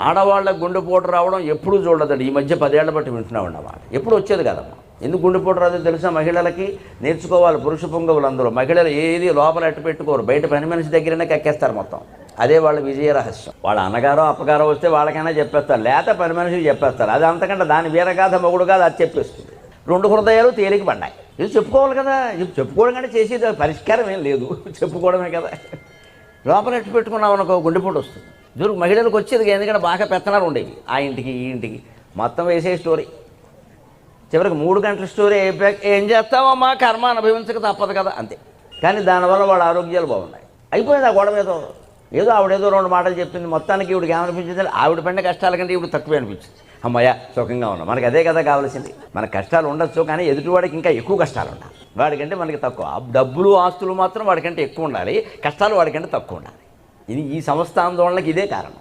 ఆడవాళ్ళకి గుండెపోటు రావడం ఎప్పుడు చూడదండి. ఈ మధ్య 10 ఏళ్ల బట్టి వింటున్నాం అన్నమాట. ఎప్పుడు వచ్చేది కదమ్మా. ఎందుకు గుండెపోటు రాదో తెలుసా? మహిళలకి నేర్చుకోవాలి. పురుష పొంగవులు అందులో మహిళలు ఏది లోపల ఎట్టు పెట్టుకోరు, బయట పని మనిషి దగ్గరనే కక్కేస్తారు మొత్తం. అదే వాళ్ళ విజయ రహస్యం. వాళ్ళ అన్నగారో అప్పగారో వస్తే వాళ్ళకైనా చెప్పేస్తారు, లేత పని మనిషికి చెప్పేస్తారు. అది అంతకంటే దాని వీరగాథ మొగుడు కాదు, అది చెప్పేస్తుంది. 2 హృదయాలు తేలిక పడ్డాయి. ఇది చెప్పుకోవాలి కదా. ఇది చెప్పుకోవడం కంటే చేసేది పరిష్కారం ఏం లేదు, చెప్పుకోవడమే కదా. లోపల ఎట్టు పెట్టుకున్నాం అనుకో గుండెపోటు వస్తుంది. దూరకు మహిళలకు వచ్చేది, ఎందుకంటే బాగా పెత్తనాలు ఉండేవి. ఆ ఇంటికి ఈ ఇంటికి మొత్తం వేసే స్టోరీ. చివరికి 3 గంటల స్టోరీ అయిపోయాక ఏం చేస్తావమ్మా, కర్మ అనుభవించక తప్పదు కదా, అంతే. కానీ దానివల్ల వాళ్ళ ఆరోగ్యాలు బాగున్నాయి. అయిపోయింది ఆ గొడవ. ఏదో ఆవిడేదో 2 మాటలు చెప్పింది, మొత్తానికి ఈవిడికి ఏమనిపించింది, ఆవిడ పడిన కష్టాల కంటే ఈవిడ తక్కువే అనిపించింది. అమ్మయ్య సుఖంగా ఉన్నాం. మనకి అదే కదా కావాల్సింది. మన కష్టాలు ఉండొచ్చు, కానీ ఎదుటివాడికి ఇంకా ఎక్కువ కష్టాలు ఉండాలి. వాడికంటే మనకి తక్కువ. డబ్బులు ఆస్తులు మాత్రం వాడికంటే ఎక్కువ ఉండాలి, కష్టాలు వాడికంటే తక్కువ ఉండాలి. ఇది ఈ సంస్థ ఆందోళనకి ఇదే కారణం.